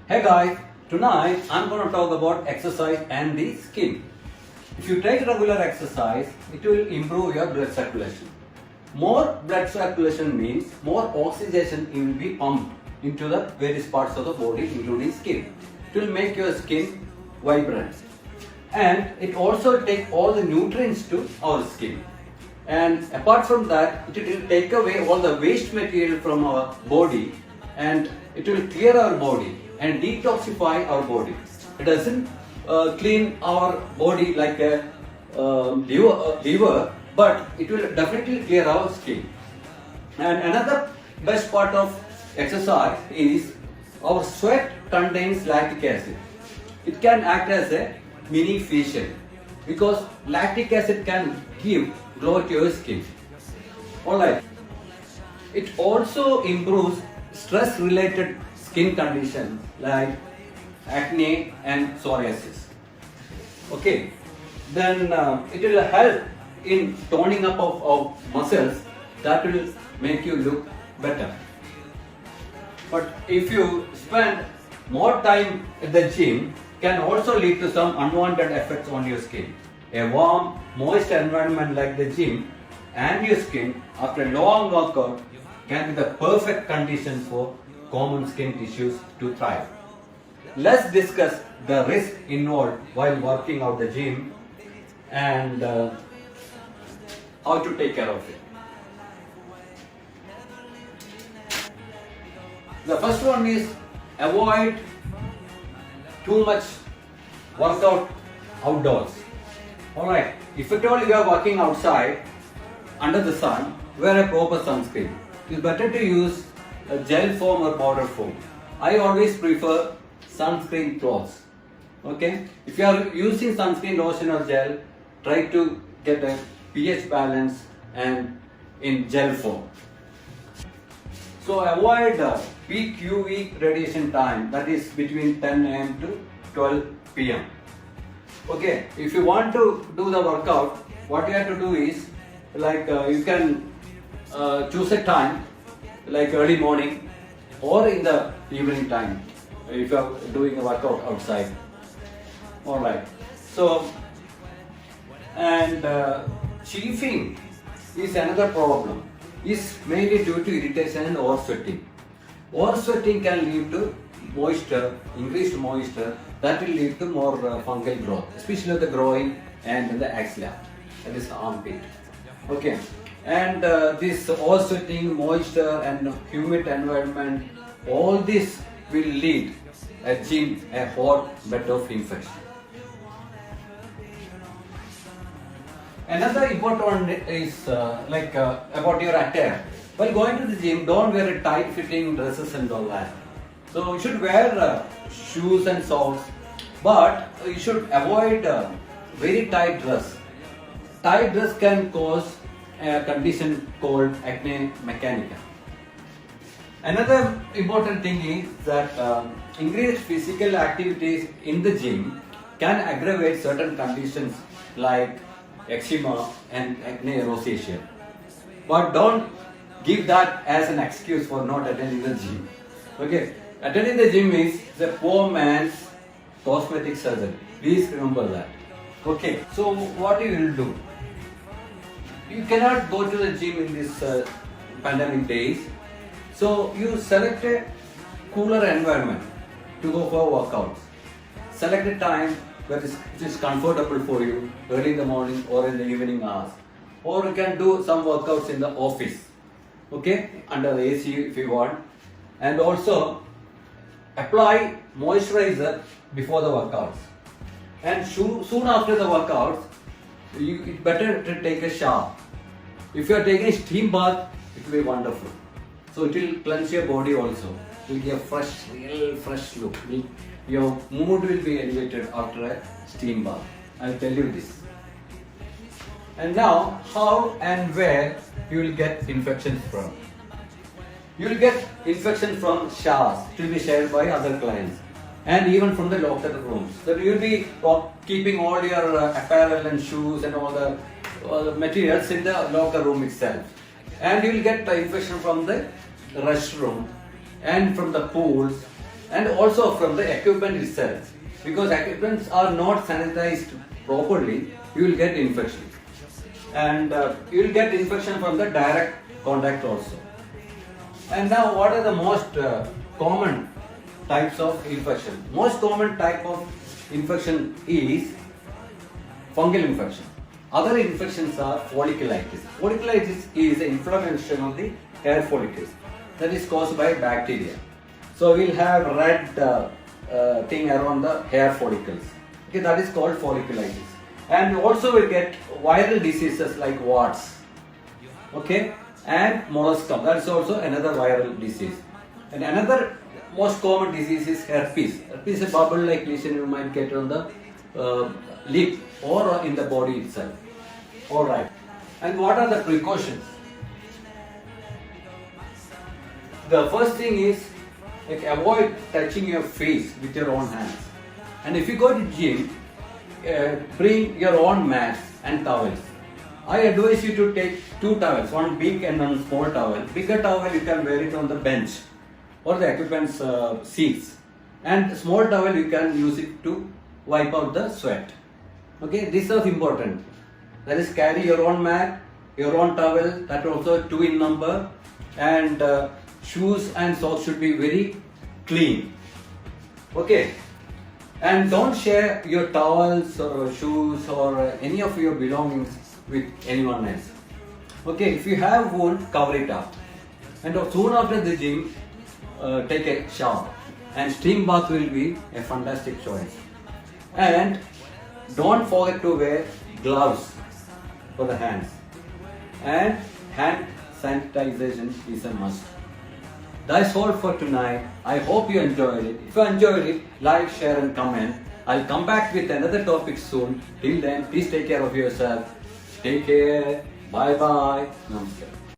Hey guys, tonight I'm going to talk about exercise and the skin. If you take regular exercise, it will improve your blood circulation. More blood circulation means more oxygen will be pumped into the various parts of the body, including skin. It will make your skin vibrant. And it also take all the nutrients to our skin. And apart from that, it will take away all the waste material from our body and it will clear our body and detoxify our body. It doesn't clean our body like a liver, but it will definitely clear our skin. And another best part of exercise is our sweat contains lactic acid. It can act as a mini facial because lactic acid can give glow to your skin. Alright. It also improves stress related skin conditions like acne and psoriasis. Okay. Then it will help in toning up of muscles that will make you look better. But if you spend more time at the gym, can also lead to some unwanted effects on your skin. A warm, moist environment like the gym and your skin after a long workout can be the perfect condition for common skin tissues to thrive. Let's discuss the risk involved while working out the gym and how to take care of it. The first one is avoid too much workout outdoors. Alright, if at all you are working outside under the sun, wear a proper sunscreen. It's better to use a gel foam or powder foam. I always prefer sunscreen cloths. Okay, if you are using sunscreen lotion or gel, try to get a pH balance and in gel form. So avoid peak UV radiation time, that is between 10 am to 12 pm. Okay, if you want to do the workout, what you have to do is like you can choose a time like early morning or in the evening time if you are doing a workout outside. Alright, so and chafing is another problem. Is mainly due to irritation and oversweating. Oversweating can lead to moisture, increased moisture, that will lead to more fungal growth, especially the groin and the axilla, that is the armpit. Okay, and this oversweating, moisture and humid environment, all this will lead a gym a hot bed of infection. Another important one is about your attire. While going to the gym, don't wear tight fitting dresses and all that. So you should wear shoes and socks, but you should avoid very tight dress. Tight dress can cause a condition called acne mechanica. Another important thing is that increased physical activities in the gym can aggravate certain conditions like eczema and acne rosacea. But don't give that as an excuse for not attending the gym. Okay, attending the gym is the poor man's cosmetic surgery. Please remember that. Okay, so what you will do? You cannot go to the gym in this pandemic days. So you select a cooler environment to go for workouts. Select a time which is comfortable for you, early in the morning or in the evening hours. Or you can do some workouts in the office, okay, under the AC if you want. And also apply moisturizer before the workouts. And soon after the workouts, it's better to take a shower. If you are taking a steam bath, it will be wonderful. So it will cleanse your body also. You will get a fresh, real fresh look. Your mood will be elevated after a steam bath. I will tell you this. And now, how and where you will get infections from? You will get infection from showers. It will be shared by other clients, and even from the locker rooms. So you will be keeping all your apparel and shoes and all the materials in the locker room itself, and you will get the infection from the restroom and from the pools and also from the equipment itself. Because equipments are not sanitized properly, you will get infection. And you will get infection from the direct contact also. And now what are the most common types of infection? Most common type of infection is fungal infection. Other infections are folliculitis. Folliculitis is an inflammation of the hair follicles that is caused by bacteria. So we'll have red thing around the hair follicles. Okay, that is called folliculitis. And also we get viral diseases like warts. Okay, and molluscum. That is also another viral disease. And another most common disease is herpes. Herpes is a bubble-like lesion you might get on the lip or in the body itself. Alright. And what are the precautions? The first thing is like avoid touching your face with your own hands. And if you go to gym, bring your own mats and towels. I advise you to take 2 towels, one big and one small towel. Bigger towel you can wear it on the bench or the equipment's seats. And small towel you can use it to wipe out the sweat. Okay, this is important. That is, carry your own mat, your own towel, that also 2 in number, and shoes and socks should be very clean. Okay, and don't share your towels or shoes or any of your belongings with anyone else. Okay, if you have wound, cover it up. And soon after the gym, take a shower. And steam bath will be a fantastic choice. And don't forget to wear gloves for the hands. And hand sanitization is a must. That's all for tonight. I hope you enjoyed it. If you enjoyed it, like, share and comment. I'll come back with another topic soon. Till then, please take care of yourself. Take care. Bye bye. Namaste.